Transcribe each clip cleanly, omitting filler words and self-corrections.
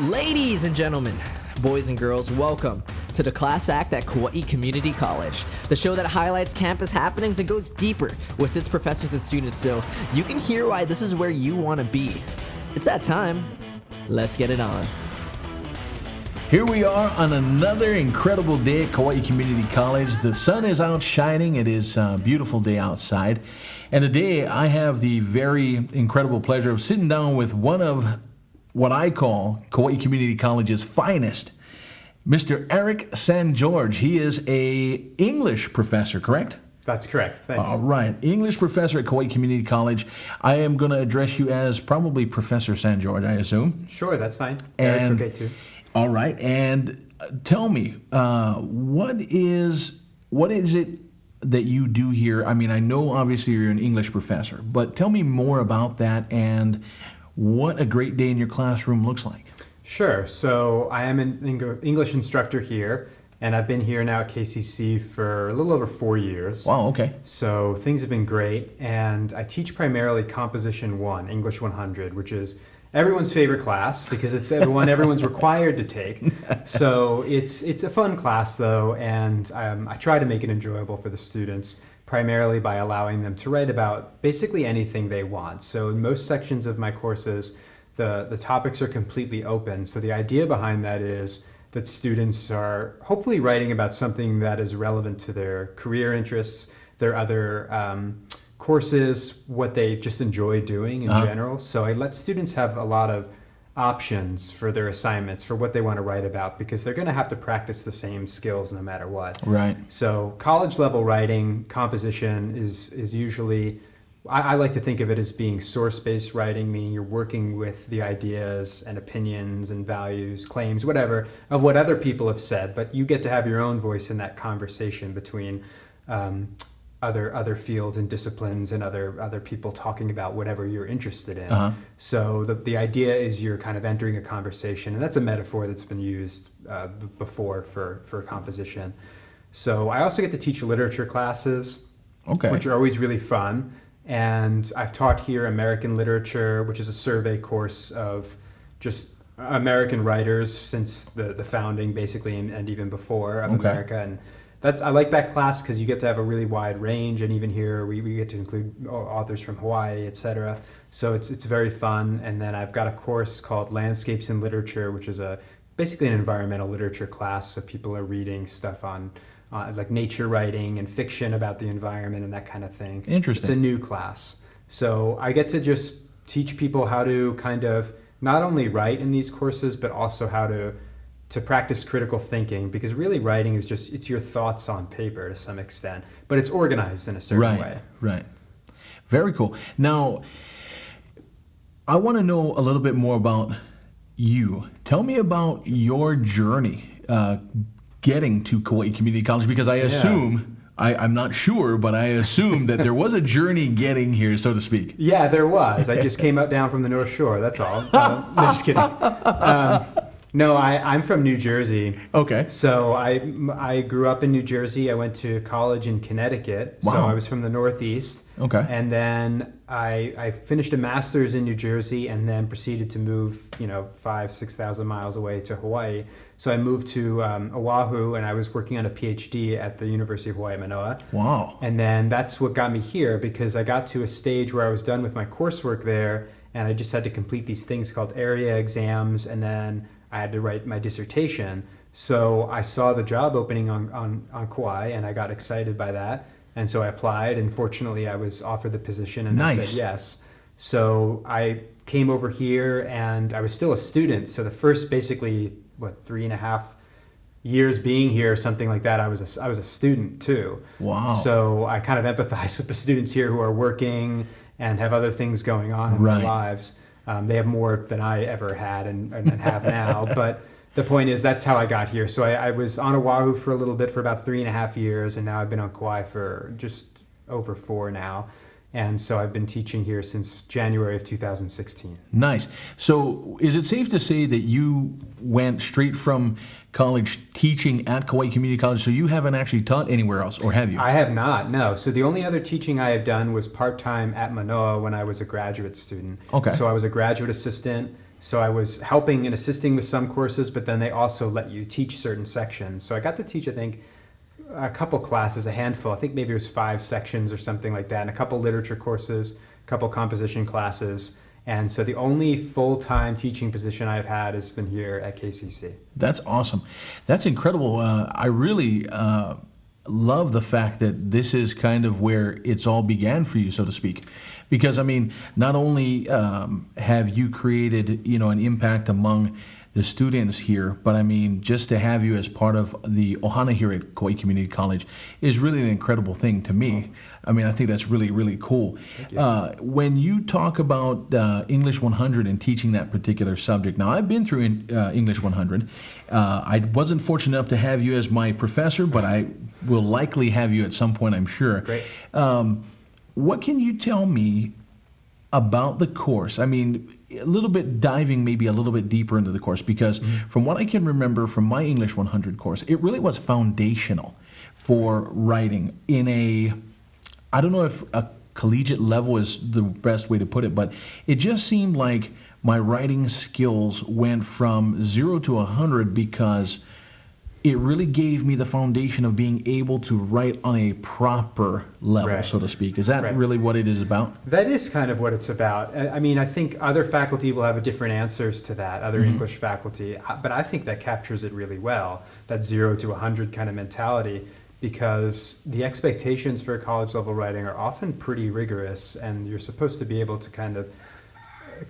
Ladies and gentlemen, boys and girls, welcome to the Class Act at Kauai Community College, the show that highlights campus happenings and goes deeper with its professors and students so you can hear why this is where you want to be. It's that time. Let's get it on. Here we are on another incredible day at Kauai Community College. The sun is out shining. It is a beautiful day outside. And today I have the very incredible pleasure of sitting down with one of what I call Kauai Community College's finest, Mr. Eric San George. He is a English professor, correct? That's correct. Thanks. All right. English professor at Kauai Community College. I am going to address you as probably Professor San George, I assume. Sure, that's fine. Eric's okay too. All right. And tell me, what is it that you do here? I mean, I know obviously you're an English professor, but tell me more about that and what a great day in your classroom looks like. Sure. So I am an English instructor here, and I've been here now at KCC for a little over 4 years. Wow, okay. So things have been great, and I teach primarily Composition 1, English 100, which is everyone's favorite class because it's the one everyone's required to take. So it's a fun class though, and I try to make it enjoyable for the students, primarily by allowing them to write about basically anything they want. So in most sections of my courses, the topics are completely open. So the idea behind that is that students are hopefully writing about something that is relevant to their career interests, their other courses, what they just enjoy doing in general. So I let students have a lot of options for their assignments, for what they want to write about, because they're going to have to practice the same skills no matter what. Right. So college level writing, composition is usually, I like to think of it as being source-based writing, meaning you're working with the ideas and opinions and values, claims, whatever, of what other people have said, but you get to have your own voice in that conversation between other fields and disciplines and other people talking about whatever you're interested in. So the idea is you're kind of entering a conversation, and that's a metaphor that's been used before for composition. So I also get to teach literature classes, which are always really fun. And I've taught here American literature, which is a survey course of just American writers since the founding, basically, and even before of America. And I like that class because you get to have a really wide range, and even here we get to include authors from Hawaii, etc. So it's very fun. And then I've got a course called Landscapes in Literature, which is basically an environmental literature class. So people are reading stuff on like nature writing and fiction about the environment and that kind of thing. Interesting. It's a new class. So I get to just teach people how to kind of not only write in these courses, but also how to practice critical thinking, because really writing is it's your thoughts on paper to some extent, but it's organized in a certain way. Right. Very cool. Now, I want to know a little bit more about you. Tell me about your journey getting to Kauai Community College, because I assume, I'm not sure, but I assume that there was a journey getting here, so to speak. Yeah, there was. I just came down from the North Shore, that's all. No, just kidding. No, I'm from New Jersey. Okay. So I grew up in New Jersey. I went to college in Connecticut. Wow. So I was from the Northeast. Okay. And then I finished a master's in New Jersey and then proceeded to move, 5,000-6,000 miles away to Hawaii. So I moved to Oahu, and I was working on a PhD at the University of Hawaii Manoa. Wow. And then that's what got me here, because I got to a stage where I was done with my coursework there, and I just had to complete these things called area exams, and then I had to write my dissertation. So I saw the job opening on Kauai, and I got excited by that. And so I applied, and fortunately I was offered the position, and I said yes. So I came over here, and I was still a student. So the first basically, 3.5 years being here, something like that, I was a student too. Wow. So I kind of empathize with the students here who are working and have other things going on in their lives. They have more than I ever had and have now. But the point is, that's how I got here. So I was on Oahu for a little bit, for about 3.5 years, and now I've been on Kauai for just over 4 now. And so I've been teaching here since January of 2016. Nice. So is it safe to say that you went straight from college teaching at Kauai Community College, so you haven't actually taught anywhere else, or have you? I have not, no. So the only other teaching I have done was part-time at Manoa when I was a graduate student. Okay. So I was a graduate assistant. So I was helping and assisting with some courses, but then they also let you teach certain sections. So I got to teach, I think, a couple classes, a handful. I think maybe it was 5 sections or something like that, and a couple literature courses, a couple composition classes. And so the only full-time teaching position I've had has been here at KCC. That's awesome. That's incredible. I really love the fact that this is kind of where it's all began for you, so to speak. Because, I mean, not only have you created, an impact among the students here, but I mean, just to have you as part of the Ohana here at Kauai Community College is really an incredible thing to me. I mean, I think that's really, really cool. When you talk about English 100 and teaching that particular subject, now I've been through English 100. I wasn't fortunate enough to have you as my professor, but I will likely have you at some point, I'm sure. Great. What can you tell me about the course? I mean, a little bit diving maybe a little bit deeper into the course, because from what I can remember from my English 100 course, it really was foundational for writing in I don't know if a collegiate level is the best way to put it, but it just seemed like my writing skills went from 0 to 100 because it really gave me the foundation of being able to write on a proper level, so to speak. Is that really what it is about? That is kind of what it's about. I mean, I think other faculty will have different answers to that, other English faculty, but I think that captures it really well, that 0 to 100 kind of mentality, because the expectations for college level writing are often pretty rigorous, and you're supposed to be able to kind of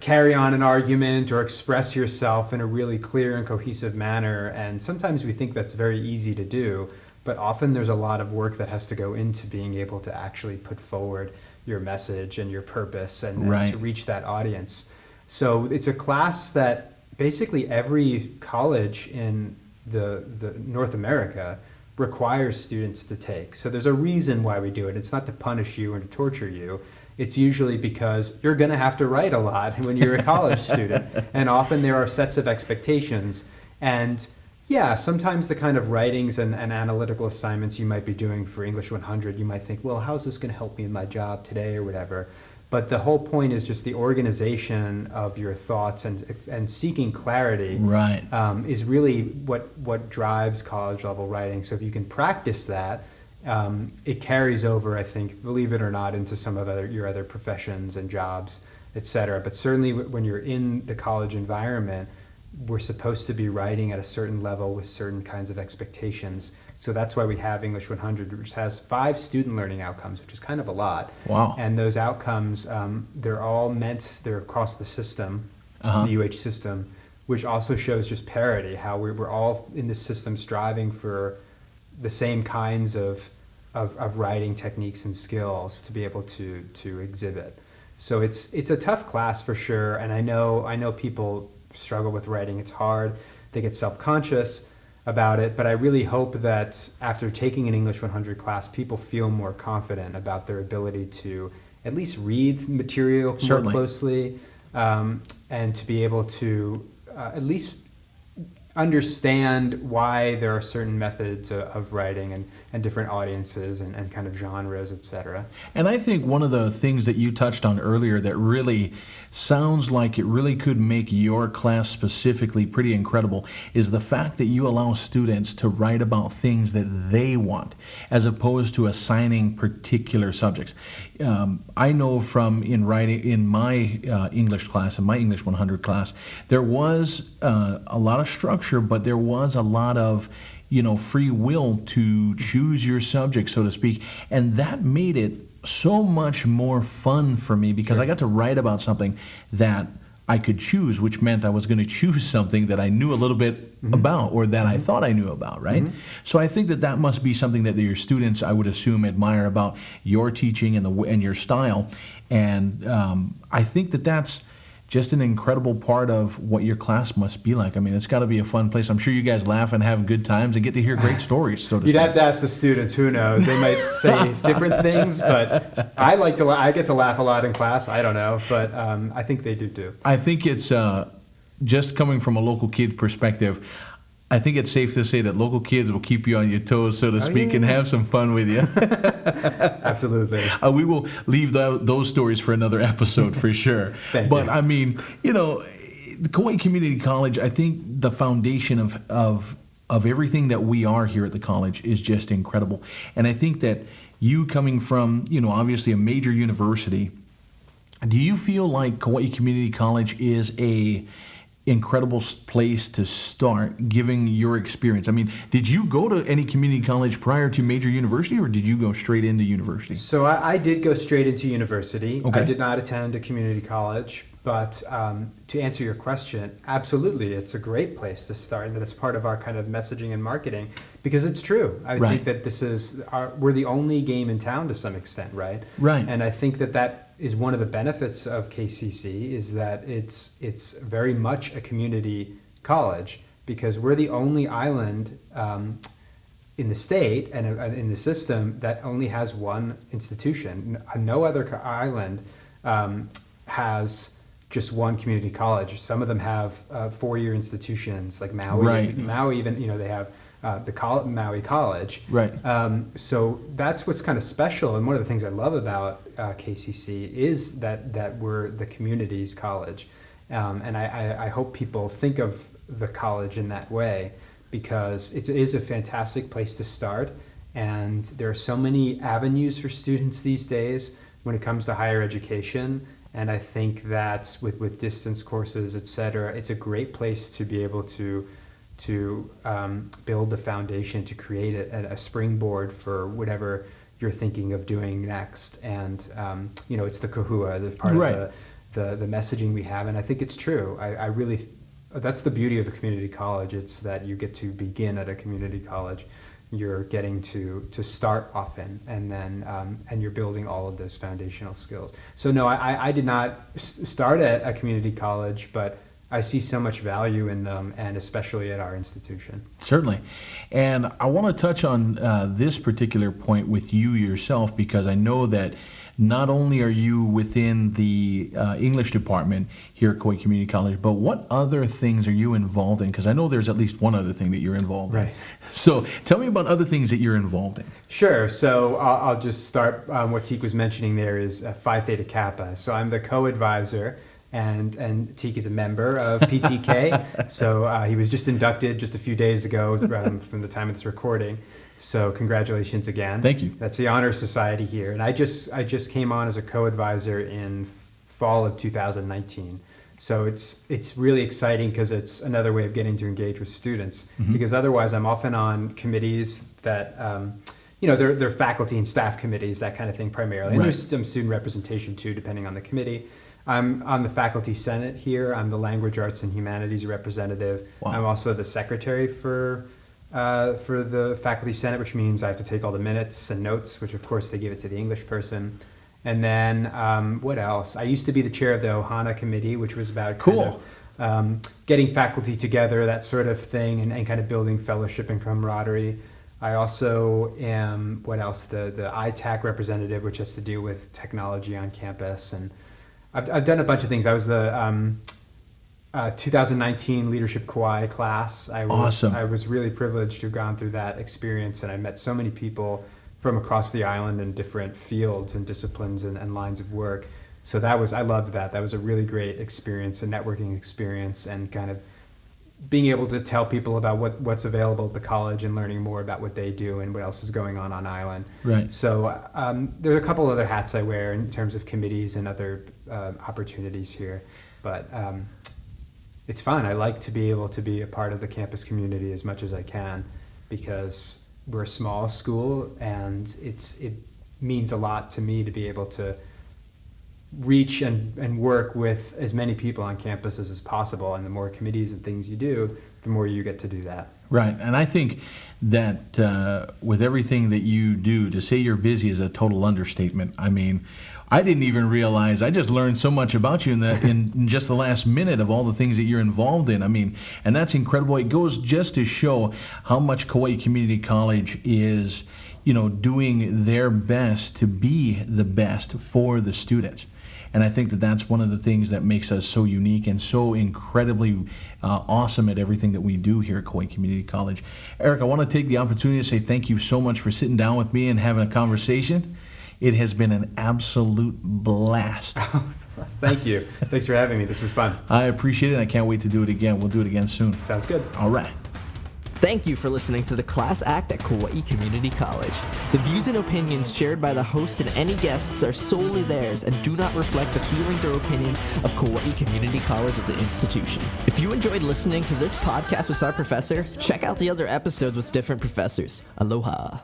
carry on an argument or express yourself in a really clear and cohesive manner. And sometimes we think that's very easy to do, but often there's a lot of work that has to go into being able to actually put forward your message and your purpose and to reach that audience. So it's a class that basically every college in the North America requires students to take. So there's a reason why we do it. It's not to punish you or to torture you. It's usually because you're going to have to write a lot when you're a college student. And often there are sets of expectations. And yeah, sometimes the kind of writings and analytical assignments you might be doing for English 100, you might think, well, how's this going to help me in my job today or whatever? But the whole point is just the organization of your thoughts and seeking clarity is really what drives college level writing. So if you can practice that, it carries over, I think, believe it or not, into some of your other professions and jobs, etc. But certainly when you're in the college environment, we're supposed to be writing at a certain level with certain kinds of expectations. So that's why we have English 100, which has 5 student learning outcomes, which is kind of a lot. Wow. And those outcomes, they're across the system, the UH system, which also shows just parity, how we're all in this system striving for the same kinds of writing techniques and skills to be able to exhibit. So it's a tough class for sure, and I know people struggle with writing. It's hard. They get self-conscious about it, but I really hope that after taking an English 100 class, people feel more confident about their ability to at least read material more closely, and to be able to at least understand why there are certain methods of writing and different audiences and kind of genres, etc. And I think one of the things that you touched on earlier that really sounds like it really could make your class specifically pretty incredible is the fact that you allow students to write about things that they want, as opposed to assigning particular subjects. I know from in writing in my English class, in my English 100 class, there was a lot of structure, but there was a lot of free will to choose your subject, so to speak, and that made it so much more fun for me because I got to write about something that I could choose, which meant I was going to choose something that I knew a little bit about, or that I thought I knew about, right? So I think that must be something that your students, I would assume, admire about your teaching and your style, and I think that that's just an incredible part of what your class must be like. I mean, it's got to be a fun place. I'm sure you guys laugh and have good times and get to hear great stories, so to speak. You'd have to ask the students. Who knows? They might say different things, but I get to laugh a lot in class. I don't know, but I think they do too. I think it's just coming from a local kid perspective, I think it's safe to say that local kids will keep you on your toes, so to speak, and have some fun with you. Absolutely. We will leave those stories for another episode for sure. Thank but you. I mean, the Kauai Community College, I think the foundation of everything that we are here at the college is just incredible. And I think that you coming from, obviously a major university, do you feel like Kauai Community College is a incredible place to start, given your experience? I mean, did you go to any community college prior to major university, or did you go straight into university? So I did go straight into university. Okay. I did not attend a community college, but to answer your question, absolutely, it's a great place to start, and that's part of our kind of messaging and marketing, because it's true. I Right. think that we're the only game in town to some extent, right? Right. And I think that is one of the benefits of KCC, is that it's very much a community college, because we're the only island in the state and in the system that only has one institution. No other island has just one community college. Some of them have 4-year institutions, like Maui. Right. Maui even, they have Maui College. Right. So that's what's kind of special, and one of the things I love about KCC is that we're the community's college, and I hope people think of the college in that way, because it is a fantastic place to start, and there are so many avenues for students these days when it comes to higher education. And I think that with distance courses, et cetera, it's a great place to be able to build the foundation, to create a springboard for whatever you're thinking of doing next. And it's the kahua, the part Right. of the messaging we have, and I think it's true. I really, that's the beauty of a community college. It's that you get to begin at a community college. You're getting to start often, and then and you're building all of those foundational skills. So no, I did not start at a community college, but I see so much value in them, and especially at our institution. Certainly. And I want to touch on this particular point with you yourself, because I know that not only are you within the English department here at Kauai Community College, but what other things are you involved in? Because I know there's at least one other thing that you're involved in. Right. So tell me about other things that you're involved in. Sure. So I'll just start. What Teak was mentioning there is Phi Theta Kappa. So I'm the co-advisor, and Teak is a member of PTK. So he was just inducted just a few days ago from the time of this recording. So congratulations again. Thank you. That's the Honor Society here. And I just came on as a co-advisor in fall of 2019. So it's really exciting, because it's another way of getting to engage with students. Mm-hmm. Because otherwise I'm often on committees that, they're faculty and staff committees, that kind of thing primarily. And Right. there's some student representation too, depending on the committee. I'm on the faculty senate here. I'm the language arts and humanities representative. Wow. I'm also the secretary for the faculty senate, which means I have to take all the minutes and notes, which of course they give it to the English person. And then what else? I used to be the chair of the Ohana committee, which was about Cool. getting faculty together, that sort of thing, and kind of building fellowship and camaraderie. I also am, what else? The ITAC representative, which has to do with technology on campus, and I've done a bunch of things. I was the 2019 Leadership Kauai class. Awesome. I was really privileged to have gone through that experience, and I met so many people from across the island in different fields and disciplines and lines of work. So I loved that. That was a really great experience, a networking experience, and kind of being able to tell people about what's available at the college and learning more about what they do and what else is going on island. Right. So there are a couple other hats I wear in terms of committees and other opportunities here, but it's fun. I like to be able to be a part of the campus community as much as I can, because we're a small school, and it means a lot to me to be able to reach and work with as many people on campus as possible. And the more committees and things you do, the more you get to do that. Right. And I think that with everything that you do, to say you're busy is a total understatement. I mean, I didn't even realize, I just learned so much about you in just the last minute of all the things that you're involved in. I mean, and that's incredible. It goes just to show how much Kauai Community College is, doing their best to be the best for the students. And I think that that's one of the things that makes us so unique and so incredibly awesome at everything that we do here at Kauai Community College. Eric, I want to take the opportunity to say thank you so much for sitting down with me and having a conversation. It has been an absolute blast. Thank you. Thanks for having me. This was fun. I appreciate it. I can't wait to do it again. We'll do it again soon. Sounds good. All right. Thank you for listening to the Class Act at Kauai Community College. The views and opinions shared by the host and any guests are solely theirs and do not reflect the feelings or opinions of Kauai Community College as an institution. If you enjoyed listening to this podcast with our professor, check out the other episodes with different professors. Aloha.